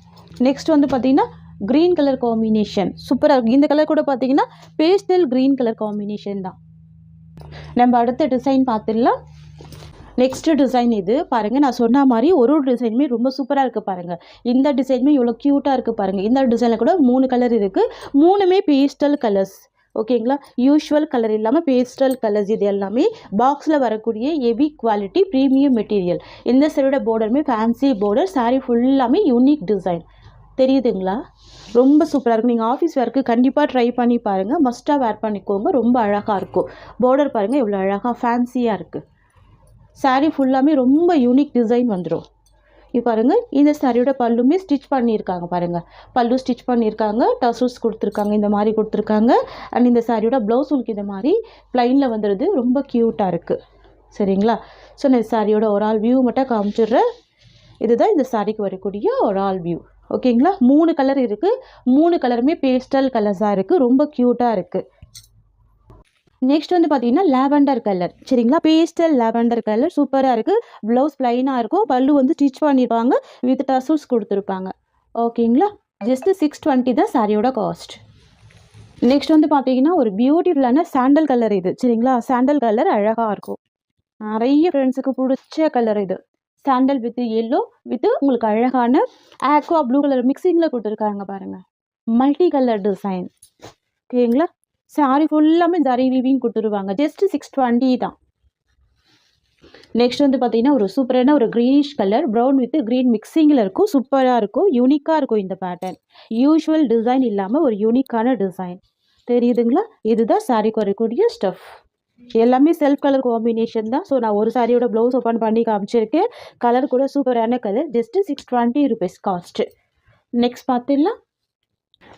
நெக்ஸ்ட் வந்து பார்த்தீங்கன்னா க்ரீன் கலர் காம்பினேஷன் சூப்பராக இருக்கும். இந்த கலர் கூட பார்த்தீங்கன்னா பேஸ்டல் க்ரீன் கலர் காம்பினேஷன் தான். நம்ம அடுத்த டிசைன் பார்த்துடலாம். நெக்ஸ்ட் டிசைன் இது பாருங்கள். நான் சொன்ன மாதிரி ஒரு டிசைனுமே ரொம்ப சூப்பராக இருக்குது பாருங்கள். இந்த டிசைனுமே எவ்வளோ க்யூட்டாக இருக்குது பாருங்கள். இந்த டிசைனில் கூட 3 கலர் இருக்குது. 3மே பேஸ்டல் கலர்ஸ். ஓகேங்களா, யூஷுவல் கலர் இல்லாமல் பேஸ்டல் கலர்ஸ். இது எல்லாமே பாக்ஸில் வரக்கூடிய ஹெவி குவாலிட்டி ப்ரீமியம் மெட்டீரியல். இந்த சைடோட பார்டருமே ஃபேன்சி பார்டர். சாரீ ஃபுல்லாமே யூனிக் டிசைன், தெரியுதுங்களா? ரொம்ப சூப்பராக இருக்கும். நீங்கள் ஆஃபீஸ் வேர்க்கு கண்டிப்பாக ட்ரை பண்ணி பாருங்கள். மஸ்ட்டாக வேர் பண்ணிக்கோங்க. ரொம்ப அழகாக இருக்கும். பார்டர் பாருங்கள் எவ்வளோ அழகாக ஃபேன்சியாக இருக்குது. சாரீ ஃபுல்லாமே ரொம்ப யூனிக் டிசைன் வந்துடும். இப்போ பாருங்கள், இந்த சாரியோட பல்லுமே ஸ்டிச் பண்ணியிருக்காங்க பாருங்கள். பல்லு ஸ்டிச் பண்ணியிருக்காங்க, டசல்ஸ் கொடுத்துருக்காங்க, இந்த மாதிரி கொடுத்துருக்காங்க. அண்ட் இந்த சாரியோட ப்ளவுஸ் உங்களுக்கு இந்த மாதிரி ப்ளைனில் வந்துடுது. ரொம்ப க்யூட்டாக இருக்குது. சரிங்களா, ஸோ நான் சாரியோட ஒரு ஆல் வியூ மட்டும் காமிச்சிடுறேன். இதுதான் இந்த சாரிக்கு வரக்கூடிய ஒரு ஆல் வியூ. ஓகேங்களா, 3 கலர் இருக்குது. 3 கலருமே பேஸ்டல் கலர்ஸாக இருக்குது. ரொம்ப க்யூட்டாக இருக்குது. நெக்ஸ்ட் வந்து பார்த்தீங்கன்னா லாவெண்டர் கலர். சரிங்களா, பேஸ்டல் லாவெண்டர் கலர் சூப்பராக இருக்குது. ப்ளவுஸ் ப்ளைனாக இருக்கும். பல்லு வந்து ஸ்டிச் பண்ணியிருப்பாங்க, வித் டசல்ஸ் கொடுத்துருப்பாங்க. ஓகேங்களா, ஜஸ்ட்டு 620 தான் சாரியோட காஸ்ட். நெக்ஸ்ட் வந்து பார்த்தீங்கன்னா ஒரு பியூட்டிஃபுல்லான சாண்டல் கலர் இது. சரிங்களா, சாண்டல் கலர் அழகாக இருக்கும். நிறைய ஃப்ரெண்ட்ஸுக்கு பிடிச்ச கலர் இது. சாண்டல் வித் எல்லோ வித் உங்களுக்கு அழகான ஆக்வா ப்ளூ கலர் மிக்சிங்கில் கொடுத்துருக்காங்க பாருங்கள். Multi colour design. ஓகேங்களா, சாரி ஃபுல்லாமே ஜரி வீவிங் கொடுத்துருவாங்க. ஜஸ்ட் 620 தான். நெக்ஸ்ட் வந்து பார்த்தீங்கன்னா ஒரு சூப்பரான ஒரு greenish colour, brown with green மிக்சிங்கில் இருக்கும். சூப்பராக இருக்கும், யூனிக்காக இருக்கும் இந்த பேட்டர்ன். யூஷுவல் டிசைன் இல்லாமல் ஒரு யூனிக்கான டிசைன், தெரியுதுங்களா? இதுதான் சாரீக்கு வரக்கூடிய ஸ்டஃப். எல்லாமே செல்ஃப் கலர் காம்பினேஷன் தான். ஸோ நான் ஒரு சாரியோட ப்ளவுஸ் ஓப்பன் பண்ணி காமிச்சிருக்கேன். கலர் கூட சூப்பரான colour. Just 620 rupees cost. Next பார்த்துடலாம்.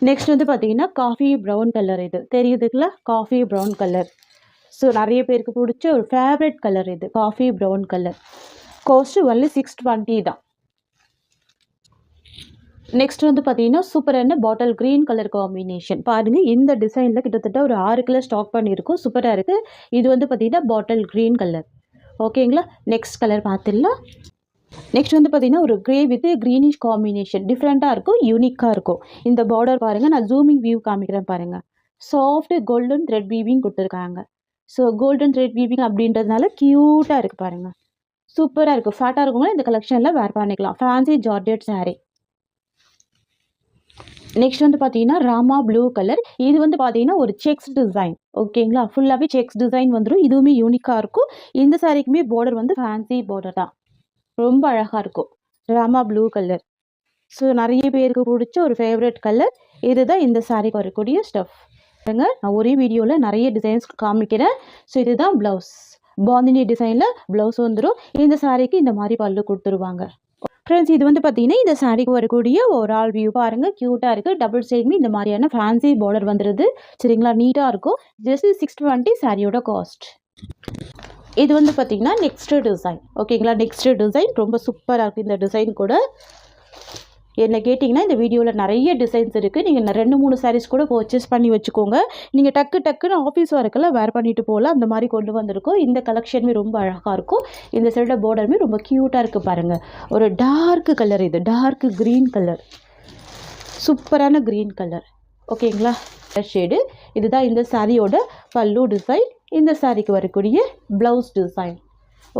நெக்ஸ்ட் வந்து பார்த்தீங்கன்னா காஃபி ப்ரௌன் கலர். இது தெரியுதுங்களா? Coffee brown colour. ஸோ நிறைய பேருக்கு பிடிச்ச ஒரு ஃபேவரட் கலர் இது. Coffee brown colour. Cost only 620 தான். நெக்ஸ்ட் வந்து பார்த்தீங்கன்னா சூப்பரான பாட்டில் க்ரீன் கலர் காம்பினேஷன். பாருங்கள், இந்த டிசைனில் கிட்டத்தட்ட ஒரு 6 கலர் ஸ்டாக் பண்ணியிருக்கோம். சூப்பராக இருக்குது. இது வந்து பார்த்தீங்கன்னா பாட்டில் க்ரீன் கலர். ஓகேங்களா? நெக்ஸ்ட் கலர் பார்த்துடலாம். நெக்ஸ்ட் வந்து பார்த்தீங்கன்னா ஒரு க்ரே வித் க்ரீனிஷ் காம்பினேஷன். டிஃப்ரெண்ட்டாக இருக்கும், யூனிக்காக இருக்கும். இந்த பார்டர் பாருங்கள், நான் ஜூமிங் வியூ காமிக்கிறேன் பாருங்கள். சாஃப்ட் கோல்டன் த்ரெட் வீவிங் கொடுத்துருக்காங்க. ஸோ கோல்டன் த்ரெட் வீவிங் அப்படின்றதுனால க்யூட்டாக இருக்குது பாருங்கள். சூப்பராக இருக்குது. ஃபேட்டாக இருக்கவங்களும் இந்த கலெக்ஷனில் வேர் பண்ணிக்கலாம். Fancy georgette sari. நெக்ஸ்ட் வந்து பார்த்தீங்கன்னா ராமா ப்ளூ கலர். இது வந்து பார்த்தீங்கன்னா ஒரு செக்ஸ் டிசைன். ஓகேங்களா? ஃபுல்லாகவே செக்ஸ் டிசைன் வந்துடும். இதுவுமே யூனிக்காக இருக்கும். இந்த சாரிக்குமே பார்டர் வந்து ஃபேன்சி பார்டர் தான். ரொம்ப அழகாக இருக்கும். Rama blue colour. ஸோ நிறைய பேருக்கு பிடிச்ச ஒரு ஃபேவரட் கலர். இதுதான் இந்த சாரிக்கு வரக்கூடிய ஸ்டஃப். நான் ஒரே வீடியோவில் நிறைய டிசைன்ஸ் காமிக்கிறேன். ஸோ இதுதான் ப்ளவுஸ். பாந்தினி டிசைனில் ப்ளவுஸ் வந்துடும். இந்த சாரிக்கு இந்த மாதிரி பல்லு கொடுத்துருவாங்க. ஃப்ரெண்ட்ஸ், இது வந்து பார்த்தீங்கன்னா இந்த சாரிக்கு வரக்கூடிய ஒரு ஆல் வியூ பாருங்கள். க்யூட்டாக இருக்குது. டபுள் சைடுமே இந்த மாதிரியான ஃபேன்சி பார்டர் வந்துடுது. சரிங்களா? நீட்டாக இருக்கும். ஜஸ்ட் 620 சாரியோட காஸ்ட். இது வந்து பார்த்தீங்கன்னா நெக்ஸ்ட் டிசைன். ஓகேங்களா? நெக்ஸ்ட் டிசைன் ரொம்ப சூப்பராக இருக்குது. இந்த டிசைன் கூட என்ன கேட்டிங்கன்னா இந்த வீடியோவில் நிறைய டிசைன்ஸ் இருக்குது. நீங்கள் 2-3 சாரீஸ் கூட பர்ச்சேஸ் பண்ணி வச்சுக்கோங்க. நீங்கள் டக்குன்னு ஆஃபீஸ் ஒர்க்கெல்லாம் வேர் பண்ணிட்டு போகலாம். அந்த மாதிரி கொண்டு வந்திருக்கோம். இந்த கலெக்ஷனுமே ரொம்ப அழகாக இருக்கும். இந்த சைட பார்டருமே ரொம்ப க்யூட்டாக இருக்குது பாருங்கள். ஒரு டார்க் கலர். இது டார்க் க்ரீன் கலர். சூப்பரான க்ரீன் கலர். ஓகேங்களா? ஷேடு. இதுதான் இந்த சாரியோட பல்லு டிசைன். இந்த சாரிக்கு வரக்கூடிய ப்ளவுஸ் டிசைன்.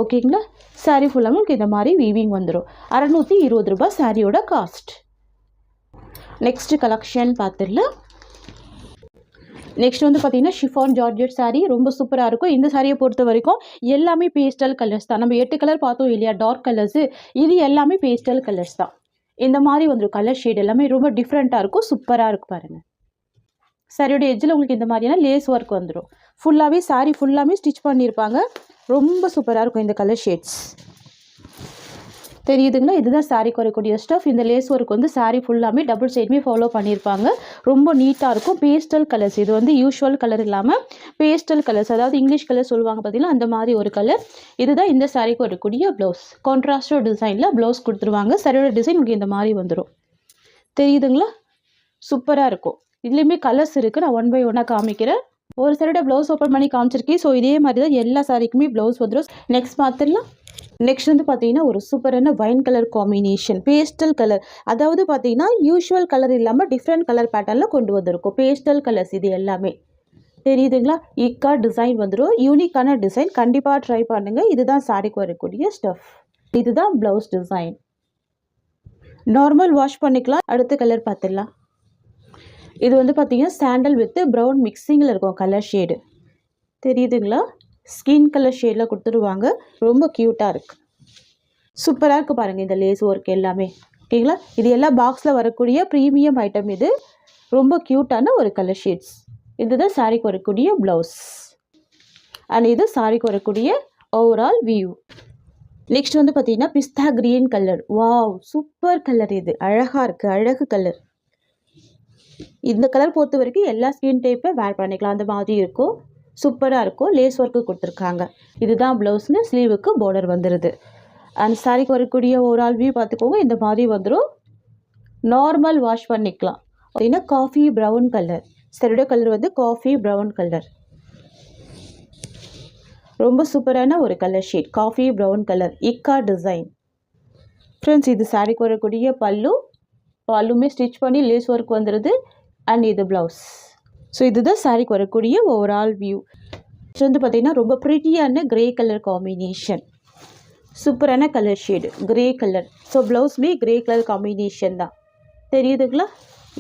ஓகேங்களா? சாரீ ஃபுல்லாக உங்களுக்கு இந்த மாதிரி வீவிங் வந்துடும். 620 ரூபாய் சாரியோட காஸ்ட். நெக்ஸ்ட் கலெக்ஷன் பார்த்துடலாம். நெக்ஸ்ட் வந்து பார்த்தீங்கன்னா ஷிஃபான் ஜார்ஜெட் சாரீ. ரொம்ப சூப்பராக இருக்கும். இந்த சாரியை பொறுத்த வரைக்கும் எல்லாமே பேஸ்டல் கலர்ஸ் தான். நம்ம 8 கலர் பார்த்தோம் இல்லையா, டார்க் கலர்ஸு. இது எல்லாமே பேஸ்டல் கலர்ஸ் தான். இந்த மாதிரி வந்துடும். கலர் ஷேட் எல்லாமே ரொம்ப டிஃப்ரெண்ட்டாக இருக்கும். சூப்பராக இருக்கும் பாருங்கள். சாரியோட எட்ஜில் உங்களுக்கு இந்த மாதிரியான லேஸ் ஒர்க் வந்துடும். ஃபுல்லாகவே சாரீ ஃபுல்லாமே ஸ்டிச் பண்ணியிருப்பாங்க. ரொம்ப சூப்பராக இருக்கும் இந்த கலர் ஷேட்ஸ். தெரியுதுங்களா? இதுதான் சாரிக்கு வரக்கூடிய ஸ்டஃப். இந்த லேஸ் ஒர்க் வந்து சாரீ ஃபுல்லாமே டபுள் சைடுமே ஃபாலோ பண்ணியிருப்பாங்க. ரொம்ப நீட்டாக இருக்கும். Pastel colours. இது வந்து யூஷுவல் கலர் இல்லாமல் பேஸ்டல் கலர்ஸ், அதாவது இங்கிலீஷ் கலர் சொல்லுவாங்க பார்த்தீங்கன்னா, அந்த மாதிரி ஒரு கலர். இதுதான் இந்த சாரிக்கு வரக்கூடிய ப்ளவுஸ். கான்ட்ராஸ்டோ டிசைனில் ப்ளவுஸ் கொடுத்துருவாங்க. சாரியோட டிசைன் உங்களுக்கு இந்த மாதிரி வந்துடும். தெரியுதுங்களா? சூப்பராக இருக்கும். இதுலேயுமே கலர்ஸ் இருக்குது. நான் 1 by 1 காமிக்கிறேன். ஒரு சாரியோட ப்ளவுஸ் ஓப்பன் பண்ணி காமிச்சிருக்கேன். ஸோ இதே மாதிரி தான் எல்லா சாரிக்குமே ப்ளவுஸ் வந்துடும். நெக்ஸ்ட் பார்த்துடலாம். நெக்ஸ்ட் வந்து பார்த்தீங்கன்னா ஒரு சூப்பரான wine colour combination. Pastel colour. அதாவது பார்த்தீங்கன்னா யூஷுவல் கலர் இல்லாமல் டிஃப்ரெண்ட் கலர் பேட்டர்னில் கொண்டு வந்திருக்கும். பேஸ்டல் கலர்ஸ் இது எல்லாமே. தெரியுதுங்களா? இக்கா டிசைன் வந்துடும். யூனிக்கான டிசைன். கண்டிப்பாக ட்ரை பண்ணுங்கள். இதுதான் சாரிக்கு வரக்கூடிய ஸ்டஃப். இதுதான் ப்ளவுஸ் டிசைன். நார்மல் வாஷ் பண்ணிக்கலாம். அடுத்த கலர் பார்த்துடலாம். இது வந்து பார்த்தீங்கன்னா சாண்டல் வித் ப்ரௌன் மிக்சிங்கில் இருக்கும் கலர் ஷேடு. தெரியுதுங்களா? ஸ்கின் கலர் ஷேடில் கொடுத்துருவாங்க. ரொம்ப க்யூட்டாக இருக்குது. சூப்பராக இருக்குது பாருங்கள் இந்த லேஸ் ஒர்க் எல்லாமே. ஓகேங்களா? இது எல்லாம் பாக்ஸில் வரக்கூடிய ப்ரீமியம் ஐட்டம். இது ரொம்ப க்யூட்டான ஒரு கலர் ஷேட்ஸ். இதுதான் சாரிக்கு வரக்கூடிய ப்ளவுஸ். அண்ட் இது சாரிக்கு வரக்கூடிய ஓவரால் வியூ. நெக்ஸ்ட் வந்து பார்த்தீங்கன்னா pista green colour. Wow, super colour. இது அழகாக இருக்குது. அழகு கலர். இந்த கலர் பொறுத்த வரைக்கும் எல்லா ஸ்கின் டைப்பை வேர் பண்ணிக்கலாம். அந்த மாதிரி இருக்கும். சூப்பராக இருக்கும். லேஸ் ஒர்க்கு கொடுத்துருக்காங்க. இதுதான் ப்ளவுஸ்னு. ஸ்லீவுக்கு பார்டர் வந்துடுது. அண்ட் சாரிக்கு வரக்கூடிய ஒரு ஆல் வியூ பார்த்துக்கோங்க. இந்த மாதிரி வந்துடும். நார்மல் வாஷ் பண்ணிக்கலாம். அப்படின்னா காஃபி ப்ரௌன் கலர். சாரியோட கலர் வந்து காஃபி ப்ரௌன் கலர். ரொம்ப சூப்பரான ஒரு colour shade. Coffee brown colour. Ikat design. Friends, இது சாரிக்கு வரக்கூடிய பல்லு. பல்லுமே ஸ்டிச் பண்ணி லேஸ் ஒர்க் வந்துடுது. அண்ட் இது ப்ளவுஸ். ஸோ இதுதான் சாரிக்கு வரக்கூடிய ஓவரால் வியூ. இது வந்து பார்த்திங்கன்னா ரொம்ப ப்ரிட்டியான க்ரே கலர் காம்பினேஷன். சூப்பரான colour shade grey colour. So ப்ளவுஸ்மே க்ரே கலர் காம்பினேஷன் தான். தெரியுதுங்களா?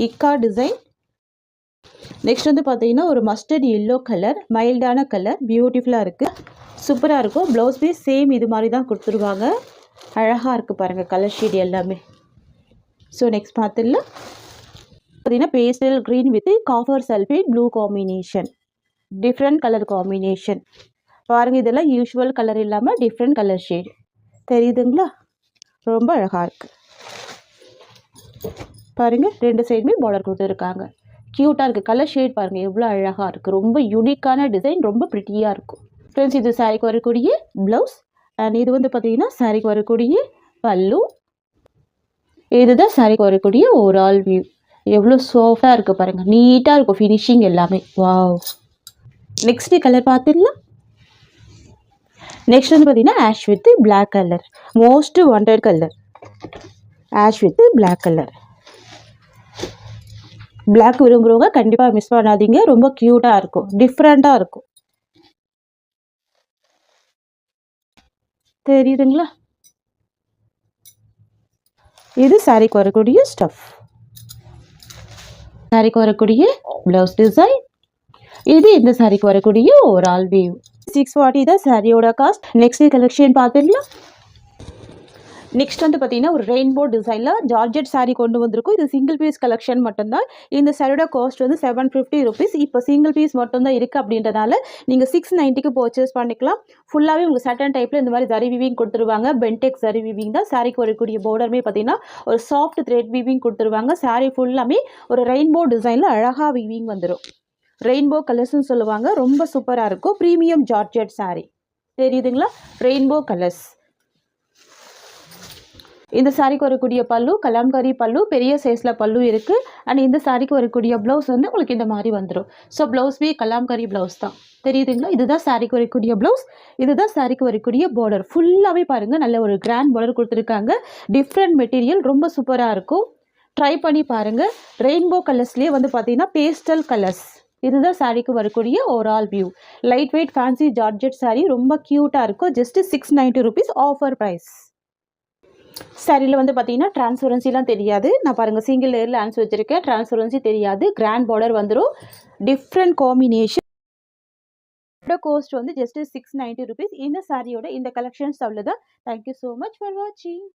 இக்கா டிசைன். நெக்ஸ்ட் வந்து பார்த்தீங்கன்னா ஒரு மஸ்டர்ட் எல்லோ கலர். மைல்டான கலர். பியூட்டிஃபுல்லாக இருக்குது. சூப்பராக இருக்கும். ப்ளவுஸ்மே சேம் இது மாதிரி தான் கொடுத்துருவாங்க. அழகாக இருக்குது பாருங்கள் கலர் ஷேடு எல்லாமே. ஸோ நெக்ஸ்ட் பார்த்துடலாம். பார்த்தீங்கன்னா pastel green with copper sulphate blue combination, different colour combination. பாருங்கள், இதெல்லாம் யூஷுவல் கலர் இல்லாமல் டிஃப்ரெண்ட் கலர் ஷேட் தெரியுதுங்களா? ரொம்ப அழகாக இருக்குது. பாருங்கள், 2 சைடுமே பார்டர் கொடுத்துருக்காங்க. க்யூட்டாக இருக்குது. கலர் ஷேட் பாருங்கள் எவ்வளோ அழகாக இருக்குது. ரொம்ப யூனிக்கான டிசைன், ரொம்ப ப்ரிட்டியாக இருக்கும். ஃப்ரெண்ட்ஸ், இது சாரிக்கு வரக்கூடிய ப்ளவுஸ் அண்ட் இது வந்து பார்த்தீங்கன்னா சாரிக்கு வரக்கூடிய பல்லு. இதுதான் சாரிக்கு வரக்கூடிய ஓவரால் வியூ. எவ்வளோ சாஃப்டாக இருக்குது பாருங்கள், நீட்டாக இருக்கும் ஃபினிஷிங் எல்லாமே. வாவ். நெக்ஸ்ட் கலர் பார்த்துடலாம். நெக்ஸ்ட் வந்து பார்த்தீங்கன்னா ash with black colour, most wanted colour. Ash with black colour. Black விரும்புகிறவங்க கண்டிப்பாக மிஸ் பண்ணாதீங்க. ரொம்ப க்யூட்டாக இருக்கும், டிஃப்ரெண்ட்டாக இருக்கும். தெரியுதுங்களா? இது சாரிக்கு வரக்கூடிய ஸ்டஃப். சாரிக்கு வரக்கூடிய ப்ளவுஸ் டிசைன். இது இந்த சாரிக்கு வரக்கூடிய ஓவரால் வியூ. 640 தான் சாரியோட காஸ்ட். நெக்ஸ்ட் கலெக்ஷன் பார்த்துடலாம். நெக்ஸ்ட் வந்து பார்த்தீங்கன்னா ஒரு ரெயின்போ டிசைனில் ஜார்ஜெட் சாரீ கொண்டு வந்திருக்கும். இது சிங்கிள் பீஸ் கலெக்ஷன் மட்டும்தான். இந்த சாரியோட காஸ்ட் வந்து 750 ருபீஸ். இப்போ சிங்கிள் பீஸ் மட்டும்தான் இருக்குது அப்படின்றதால நீங்கள் 690க்கு பர்ச்சேஸ் பண்ணிக்கலாம். ஃபுல்லாகவே உங்களுக்கு சட்டன் டைப்பில் இந்த மாதிரி ஜரி வீவிங் கொடுத்துருவாங்க. பென்டெக்ஸ் ஜரி வீவிங் தான். சாரிக்கு வரக்கூடிய பார்டருமே பார்த்தீங்கன்னா ஒரு சாஃப்ட் த்ரெட் வீவிங் கொடுத்துருவாங்க. சாரீ ஃபுல்லாமே ஒரு ரெயின்போ டிசைனில் அழகாக வீவிங் வந்துடும். ரெயின்போ கலர்ஸ்ன்னு சொல்லுவாங்க. ரொம்ப சூப்பராக இருக்கும். ப்ரீமியம் ஜார்ஜெட் சாரீ தெரியுதுங்களா? Rainbow colours. இந்த சாரிக்கு வரக்கூடிய பல்லு கலாம்காரி பல்லு, பெரிய சைஸில் பல்லு இருக்குது. அண்ட் இந்த சாரிக்கு வரக்கூடிய ப்ளவுஸ் வந்து உங்களுக்கு இந்த மாதிரி வந்துடும். ஸோ ப்ளவுஸ்வே கலாம்காரி ப்ளவுஸ் தான். தெரியுதுங்களா? இதுதான் சாரிக்கு வரக்கூடிய ப்ளவுஸ். இதுதான் சாரிக்கு வரக்கூடிய பார்டர். ஃபுல்லாகவே பாருங்கள், நல்ல ஒரு கிராண்ட் பார்டர் கொடுத்துருக்காங்க. டிஃப்ரெண்ட் மெட்டீரியல், ரொம்ப சூப்பராக இருக்கும். ட்ரை பண்ணி பாருங்கள். ரெயின்போ கலர்ஸ்லேயே வந்து பார்த்தீங்கன்னா பேஸ்டல் கலர்ஸ். இதுதான் சாரிக்கு வரக்கூடிய overall view. Light weight fancy georgette sari, ரொம்ப க்யூட்டாக இருக்கும். Just 690 rupees offer price. சாரியில் வந்து பார்த்தீங்கன்னா டிரான்ஸ்பரன்சிலாம் தெரியாது. நான் பாருங்கள் சிங்கிள் லேயரில் ஆன்ஸ் வச்சுருக்கேன். டிரான்ஸ்பரன்சி தெரியாது. கிராண்ட் பார்டர் வந்துடும். Different combination. கோஸ்ட் வந்து ஜஸ்ட் 690 ருபீஸ். இந்த சாரியோட இந்த கலெக்ஷன்ஸ் அவ்வளோதான். தேங்க்யூ ஸோ மச் ஃபார் வாட்சிங்.